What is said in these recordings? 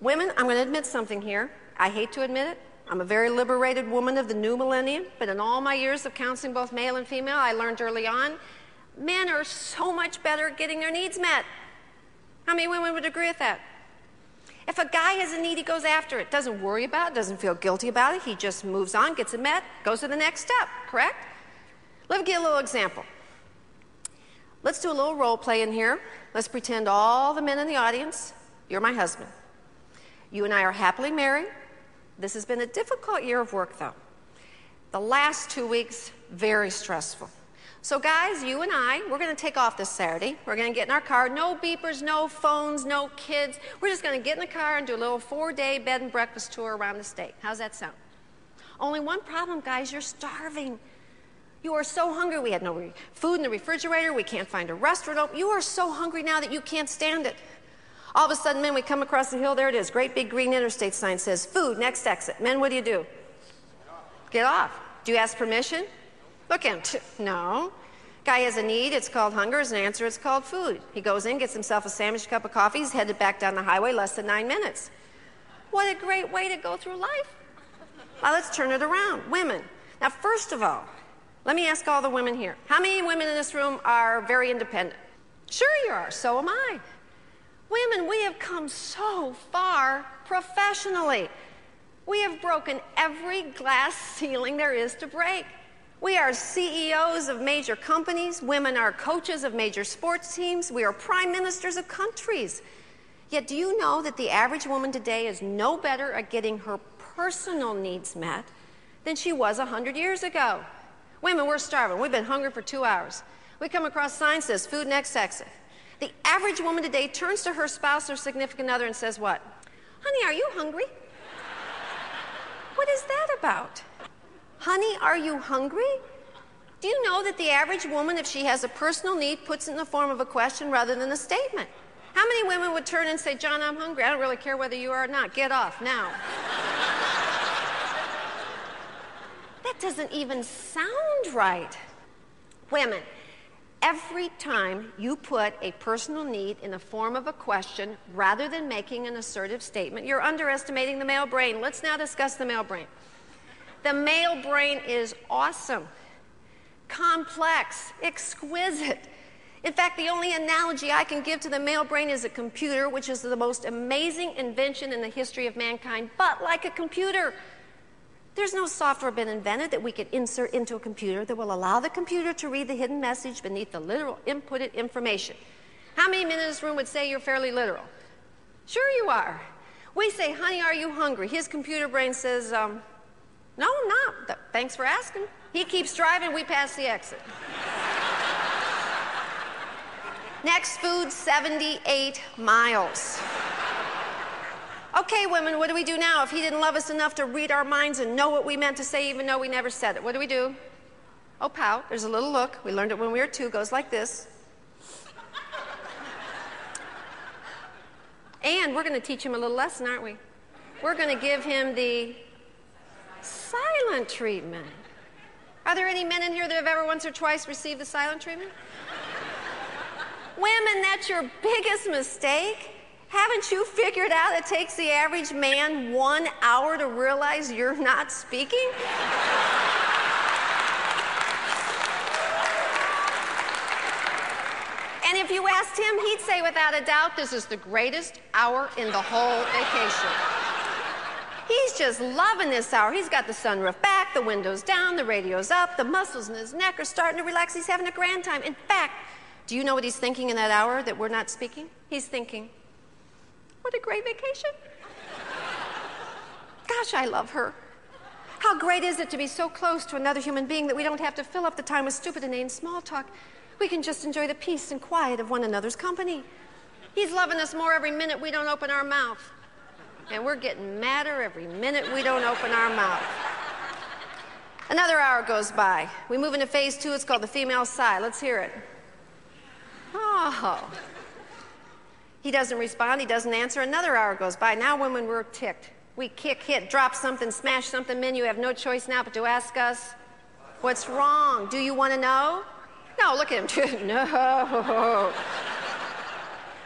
Women, I'm going to admit something here. I hate to admit it. I'm a very liberated woman of the new millennium, but in all my years of counseling both male and female, I learned early on, men are so much better at getting their needs met. How many women would agree with that? If a guy has a need, he goes after it, doesn't worry about it, doesn't feel guilty about it, he just moves on, gets it met, goes to the next step, correct? Let's get a little example. Let's do a little role play in here. Let's pretend all the men in the audience, you're my husband. You and I are happily married. This has been a difficult year of work, though. The last 2 weeks, very stressful. So guys, you and I, we're going to take off this Saturday. We're going to get in our car. No beepers, no phones, no kids. We're just going to get in the car and do a little 4-day bed and breakfast tour around the state. How's that sound? Only one problem, guys, you're starving. You are so hungry. We had no food in the refrigerator. We can't find a restaurant open. You are so hungry now that you can't stand it. All of a sudden, men, we come across the hill. There it is. Great big green interstate sign says, food, next exit. Men, what do? Get off. Do you ask permission? Look at him. No. Guy has a need. It's called hunger. As an answer, it's called food. He goes in, gets himself a sandwich, cup of coffee. He's headed back down the highway, less than 9 minutes. What a great way to go through life. Now, let's turn it around. Women. Now, first of all, let me ask all the women here. How many women in this room are very independent? Sure you are. So am I. Women, we have come so far professionally. We have broken every glass ceiling there is to break. We are CEOs of major companies. Women are coaches of major sports teams. We are prime ministers of countries. Yet do you know that the average woman today is no better at getting her personal needs met than she was 100 years ago? Women, we're starving. We've been hungry for 2 hours. We come across signs that says, food next exit. The average woman today turns to her spouse or significant other and says what? Honey, are you hungry? What is that about? Honey, are you hungry? Do you know that the average woman, if she has a personal need, puts it in the form of a question rather than a statement? How many women would turn and say, John, I'm hungry. I don't really care whether you are or not. Get off now. That doesn't even sound right. Women, every time you put a personal need in the form of a question rather than making an assertive statement, you're underestimating the male brain. Let's now discuss the male brain. The male brain is awesome, complex, exquisite. In fact, the only analogy I can give to the male brain is a computer, which is the most amazing invention in the history of mankind. But like a computer, there's no software been invented that we could insert into a computer that will allow the computer to read the hidden message beneath the literal inputted information. How many men in this room would say you're fairly literal? Sure you are. We say, honey, are you hungry? His computer brain says, no, I'm not. Thanks for asking. He keeps driving, we pass the exit. Next food, 78 miles. Okay, women, what do we do now? If he didn't love us enough to read our minds and know what we meant to say, even though we never said it, what do? Oh, pout. There's a little look. We learned it when we were 2. Goes like this. And we're going to teach him a little lesson, aren't we? We're going to give him the silent treatment. Are there any men in here that have ever once or twice received the silent treatment? Women, that's your biggest mistake. Haven't you figured out it takes the average man 1 hour to realize you're not speaking? And if you asked him, he'd say without a doubt, this is the greatest hour in the whole vacation. He's just loving this hour. He's got the sunroof back, the windows down, the radio's up, the muscles in his neck are starting to relax. He's having a grand time. In fact, do you know what he's thinking in that hour that we're not speaking? He's thinking, what a great vacation. Gosh, I love her. How great is it to be so close to another human being that we don't have to fill up the time with stupid inane small talk. We can just enjoy the peace and quiet of one another's company. He's loving us more every minute we don't open our mouth. And we're getting madder every minute we don't open our mouth. Another hour goes by. We move into phase 2. It's called the female sigh. Let's hear it. Oh. He doesn't respond. He doesn't answer. Another hour goes by. Now women, we're ticked. We kick, hit, drop something, smash something. Men, you have no choice now but to ask us, what's wrong? Do you want to know? No, look at him. No.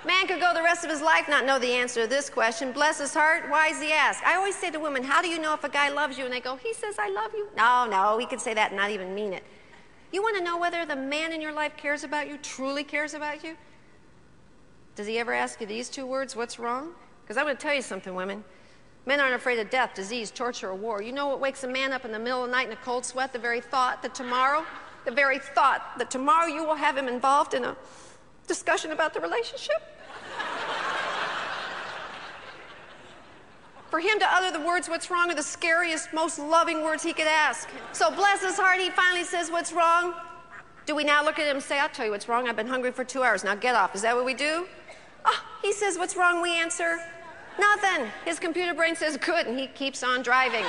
Man could go the rest of his life not know the answer to this question. Bless his heart, why does he ask? I always say to women, how do you know if a guy loves you? And they go, he says I love you. No, he could say that and not even mean it. You want to know whether the man in your life cares about you, truly cares about you? Does he ever ask you these two words, what's wrong? Because I'm going to tell you something, women. Men aren't afraid of death, disease, torture, or war. You know what wakes a man up in the middle of the night in a cold sweat? The very thought that tomorrow you will have him involved in a discussion about the relationship. For him to utter the words, what's wrong, are the scariest, most loving words he could ask. So bless his heart, he finally says, what's wrong? Do we now look at him and say, I'll tell you what's wrong, I've been hungry for 2 hours, now get off. Is that what we do? Oh, he says, what's wrong? We answer, nothing. His computer brain says, good, and he keeps on driving.